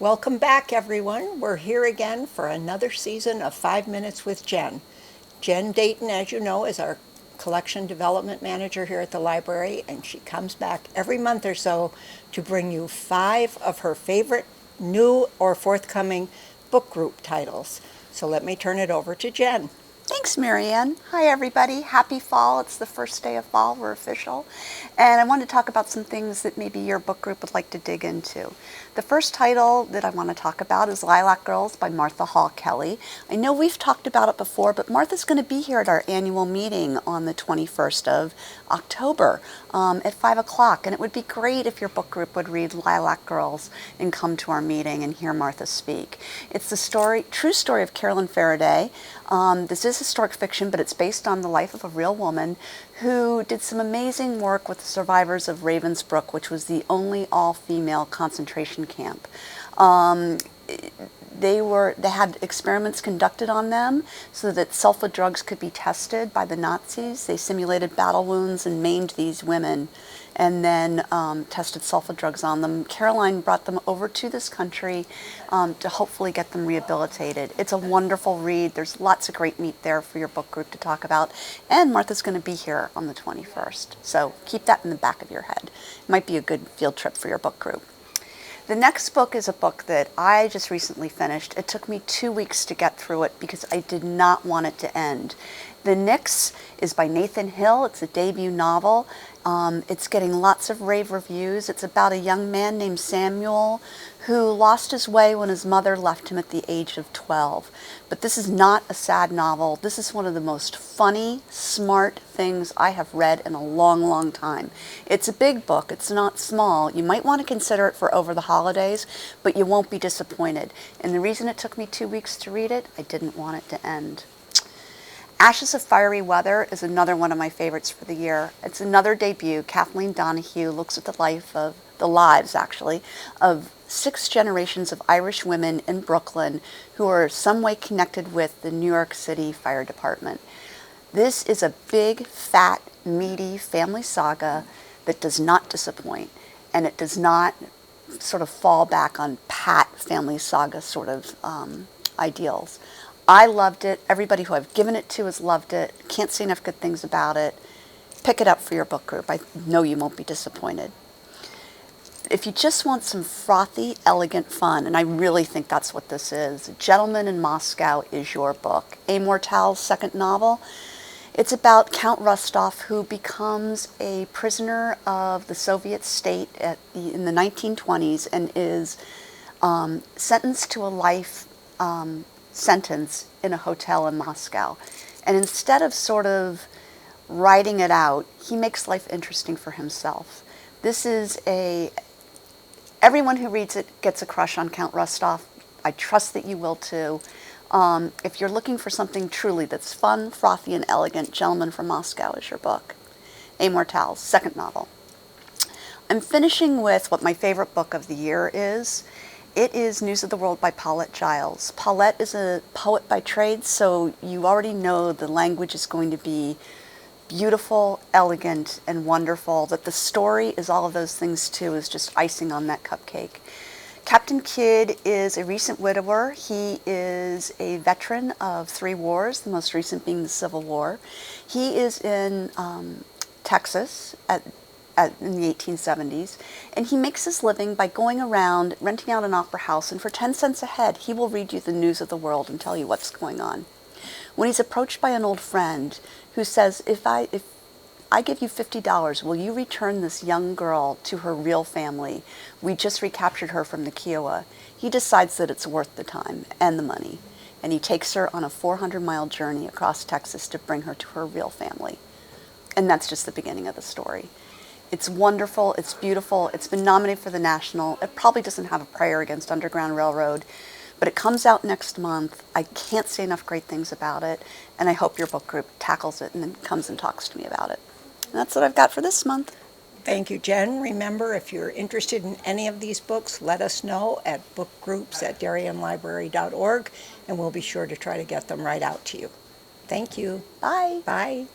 Welcome back, everyone. We're here again for another season of 5 Minutes with Jen. Jen Dayton, as you know, is our collection development manager here at the library, and she comes back every month or so to bring you 5 of her favorite new or forthcoming book group titles. So let me turn it over to Jen. Thanks, Marianne. Hi, everybody. Happy fall. It's the first day of fall. We're official. And I want to talk about some things that maybe your book group would like to dig into. The first title that I want to talk about is Lilac Girls by Martha Hall Kelly. I know we've talked about it before, but Martha's going to be here at our annual meeting on the 21st of October at 5 o'clock. And it would be great if your book group would read Lilac Girls and come to our meeting and hear Martha speak. It's the true story of Carolyn Faraday. This is historic fiction, but it's based on the life of a real woman who did some amazing work with the survivors of Ravensbrück, which was the only all-female concentration camp. They had experiments conducted on them so that sulfa drugs could be tested by the Nazis. They simulated battle wounds and maimed these women and then tested sulfa drugs on them. Caroline brought them over to this country to hopefully get them rehabilitated. It's a wonderful read. There's lots of great meat there for your book group to talk about. And Martha's going to be here on the 21st. So keep that in the back of your head. It might be a good field trip for your book group. The next book is a book that I just recently finished. It took me 2 weeks to get through it because I did not want it to end. The Knicks is by Nathan Hill. It's a debut novel. It's getting lots of rave reviews. It's about a young man named Samuel who lost his way when his mother left him at the age of 12. But this is not a sad novel. This is one of the most funny, smart things I have read in a long, long time. It's a big book. It's not small. You might want to consider it for over the holidays, but you won't be disappointed. And the reason it took me 2 weeks to read it, I didn't want it to end. Ashes of Fiery Weather is another one of my favorites for the year. It's another debut. Kathleen Donahue looks at the lives of 6 generations of Irish women in Brooklyn who are some way connected with the New York City Fire Department. This is a big, fat, meaty family saga that does not disappoint, and it does not sort of fall back on pat family saga sort of ideals. I loved it. Everybody who I've given it to has loved it. Can't say enough good things about it. Pick it up for your book group. I know you won't be disappointed. If you just want some frothy, elegant fun, and I really think that's what this is, Gentleman in Moscow is your book. Amor Towles' second novel. It's about Count Rostov, who becomes a prisoner of the Soviet state in the 1920s and is sentenced to a life sentence in a hotel in Moscow. And instead of sort of writing it out, he makes life interesting for himself. Everyone who reads it gets a crush on Count Rostov. I trust that you will too. If you're looking for something truly that's fun, frothy, and elegant, Gentleman from Moscow is your book. Amor Towles' second novel. I'm finishing with what my favorite book of the year is. It is News of the World by Paulette Giles. Paulette is a poet by trade, so you already know the language is going to be beautiful, elegant, and wonderful. That the story is all of those things too is just icing on that cupcake. Captain Kidd is a recent widower. He is a veteran of 3 wars, the most recent being the Civil War. He is in Texas in the 1870s, and he makes his living by going around renting out an opera house, and for 10 cents a head he will read you the news of the world and tell you what's going on. When he's approached by an old friend who says, if I give you $50, will you return this young girl to her real family? We just recaptured her from the Kiowa. He decides that it's worth the time and the money, and he takes her on a 400-mile journey across Texas to bring her to her real family. And that's just the beginning of the story. It's wonderful, it's beautiful, it's been nominated for the National. It probably doesn't have a prayer against Underground Railroad, but it comes out next month. I can't say enough great things about it, and I hope your book group tackles it and then comes and talks to me about it. And that's what I've got for this month. Thank you, Jen. Remember, if you're interested in any of these books, let us know at bookgroups@darienlibrary.org, and we'll be sure to try to get them right out to you. Thank you. Bye. Bye.